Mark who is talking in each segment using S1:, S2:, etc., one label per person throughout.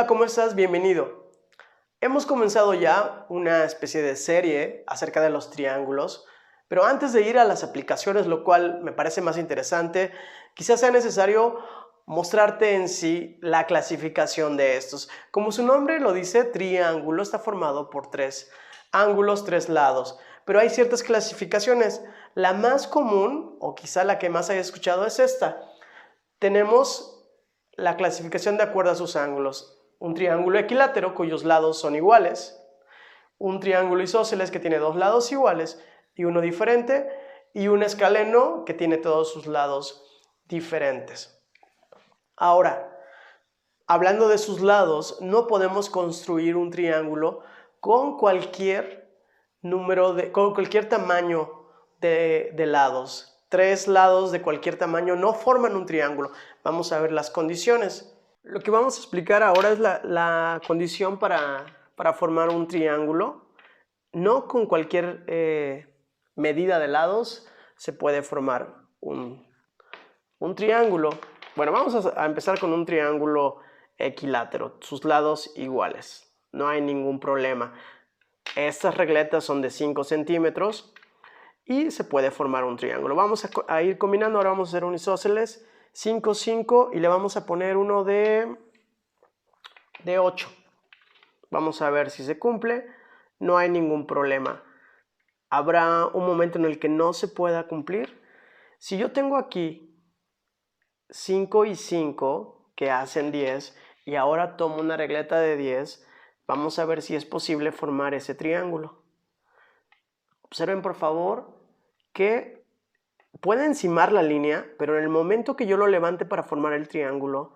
S1: Hola, ¿cómo estás? Bienvenido. Hemos comenzado ya una especie de serie acerca de los triángulos, pero antes de ir a las aplicaciones, lo cual me parece más interesante, quizás sea necesario mostrarte en sí la clasificación de estos. Como su nombre lo dice, triángulo está formado por tres ángulos, tres lados, pero hay ciertas clasificaciones. La más común, o quizá la que más hayas escuchado, es esta. Tenemos la clasificación de acuerdo a sus ángulos. Un triángulo equilátero cuyos lados son iguales, un triángulo isósceles que tiene dos lados iguales y uno diferente, y un escaleno que tiene todos sus lados diferentes. Ahora, hablando de sus lados, no podemos construir un triángulo con cualquier con cualquier tamaño de lados. Tres lados de cualquier tamaño no forman un triángulo. Vamos a ver las condiciones. Lo que vamos a explicar ahora es la condición para formar un triángulo. No con cualquier medida de lados se puede formar un triángulo. Bueno, vamos a empezar con un triángulo equilátero, sus lados iguales. No hay ningún problema. Estas regletas son de 5 centímetros y se puede formar un triángulo. Vamos a ir combinando. Ahora vamos a hacer un isósceles 5, 5 y le vamos a poner uno de 8. Vamos a ver si se cumple. No hay ningún problema. Habrá un momento en el que no se pueda cumplir. Si yo tengo aquí 5 y 5 que hacen 10 y ahora tomo una regleta de 10, vamos a ver si es posible formar ese triángulo. Observen por favor que puede encimar la línea, pero en el momento que yo lo levante para formar el triángulo,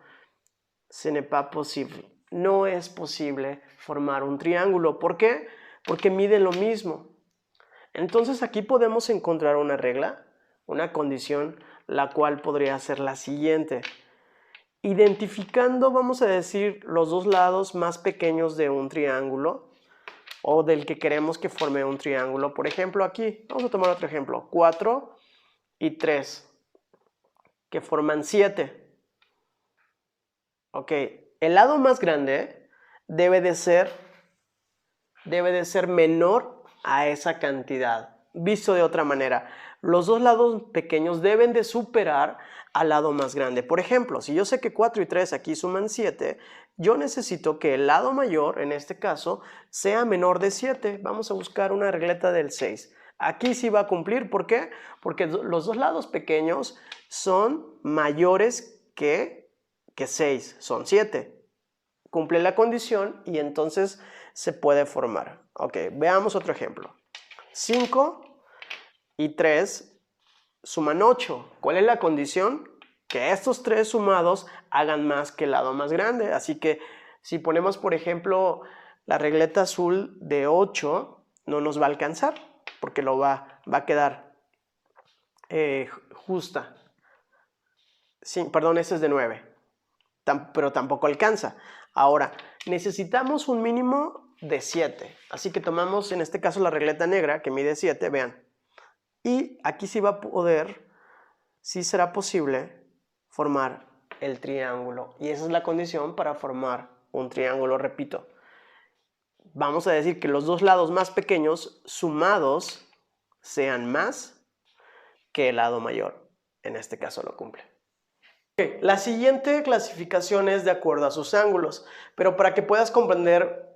S1: ce n'est pas possible. No es posible formar un triángulo. ¿Por qué? Porque miden lo mismo. Entonces aquí podemos encontrar una regla, una condición, la cual podría ser la siguiente. Identificando, vamos a decir, los dos lados más pequeños de un triángulo o del que queremos que forme un triángulo. Por ejemplo, aquí, vamos a tomar otro ejemplo, 4 y 3, que forman 7. Ok, el lado más grande debe de ser menor a esa cantidad. Visto de otra manera, los dos lados pequeños deben de superar al lado más grande. Por ejemplo, si yo sé que 4 y 3 aquí suman 7, yo necesito que el lado mayor, en este caso, sea menor de 7. Vamos a buscar una regleta del 6. Aquí sí va a cumplir. ¿Por qué? Porque los dos lados pequeños son mayores que 6, son 7. Cumple la condición y entonces se puede formar. Ok, veamos otro ejemplo. 5 y 3 suman 8. ¿Cuál es la condición? Que estos tres sumados hagan más que el lado más grande. Así que si ponemos, por ejemplo, la regleta azul de 8, no nos va a alcanzar porque va a quedar justa. Sí, perdón, este es de 9. Pero tampoco alcanza. Ahora, necesitamos un mínimo de 7. Así que tomamos en este caso la regleta negra que mide 7, vean. Y aquí sí va a poder, sí será posible formar el triángulo. Y esa es la condición para formar un triángulo, repito. Vamos a decir que los dos lados más pequeños sumados sean más que el lado mayor. En este caso lo cumple. La siguiente clasificación es de acuerdo a sus ángulos, pero para que puedas comprender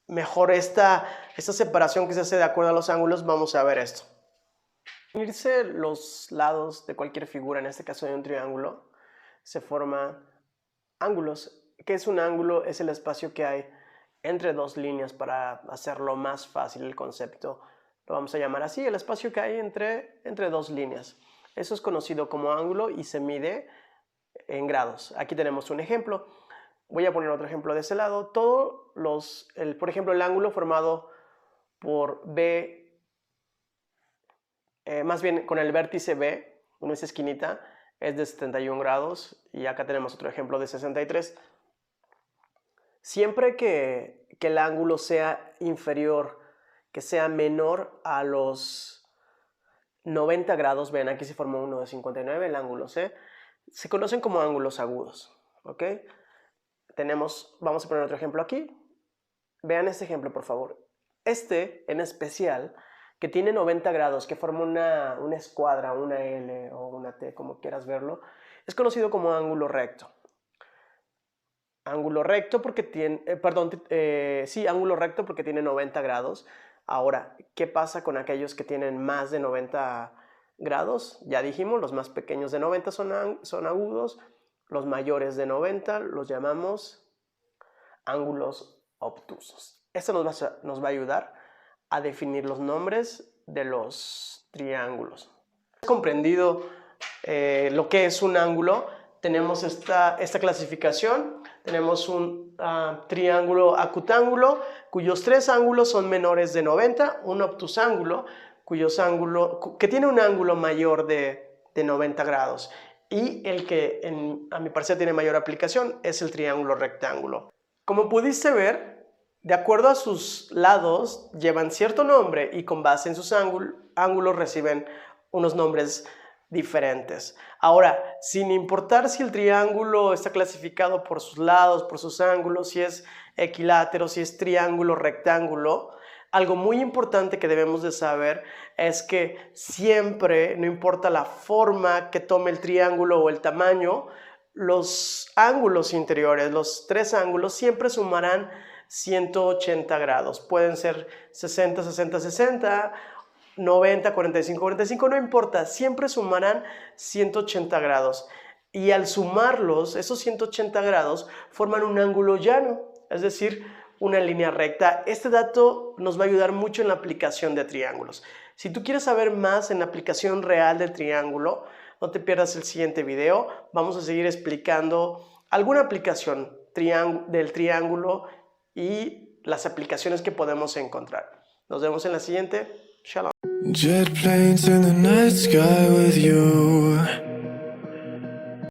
S1: mejor esta separación que se hace de acuerdo a los ángulos, vamos a ver esto. Unirse los lados de cualquier figura, en este caso de un triángulo, se forman ángulos. ¿Qué es un ángulo? Es el espacio que hay entre dos líneas. Para hacerlo más fácil el concepto, lo vamos a llamar así, el espacio que hay entre dos líneas. Eso es conocido como ángulo y se mide en grados. Aquí tenemos un ejemplo. Voy a poner otro ejemplo de ese lado. Por ejemplo, el ángulo formado por B, más bien con el vértice B, con esa esquinita, es de 71 grados. Y acá tenemos otro ejemplo de 63. Siempre que el ángulo sea inferior, que sea menor a los 90 grados, ven, aquí se formó uno de 59, el ángulo C, se conocen como ángulos agudos, ¿ok? Vamos a poner otro ejemplo aquí. Vean este ejemplo, por favor. Este, en especial, que tiene 90 grados, que forma una escuadra, una L o una T, como quieras verlo, es conocido como ángulo recto. Ángulo recto porque tiene, ángulo recto porque tiene 90 grados. Ahora, ¿qué pasa con aquellos que tienen más de 90 grados? Ya dijimos, los más pequeños de 90 son agudos, los mayores de 90 los llamamos ángulos obtusos. Esto nos va a ayudar a definir los nombres de los triángulos. ¿Has comprendido lo que es un ángulo? Tenemos esta clasificación. Tenemos un triángulo acutángulo, cuyos tres ángulos son menores de 90, un obtusángulo, que tiene un ángulo mayor de 90 grados. Y el que, a mi parecer, tiene mayor aplicación es el triángulo rectángulo. Como pudiste ver, de acuerdo a sus lados, llevan cierto nombre y con base en sus ángulos reciben unos nombres diferentes. Ahora, sin importar si el triángulo está clasificado por sus lados, por sus ángulos, si es equilátero, si es triángulo, rectángulo, algo muy importante que debemos de saber es que siempre, no importa la forma que tome el triángulo o el tamaño, los ángulos interiores, los tres ángulos, siempre sumarán 180 grados. Pueden ser 60, 60, 60, 90, 45, 45, no importa, siempre sumarán 180 grados. Y al sumarlos, esos 180 grados forman un ángulo llano, es decir, una línea recta. Este dato nos va a ayudar mucho en la aplicación de triángulos. Si tú quieres saber más en la aplicación real del triángulo, no te pierdas el siguiente video. Vamos a seguir explicando alguna aplicación del triángulo y las aplicaciones que podemos encontrar. Nos vemos en la siguiente. Shalom.
S2: Jet planes in the night sky with you.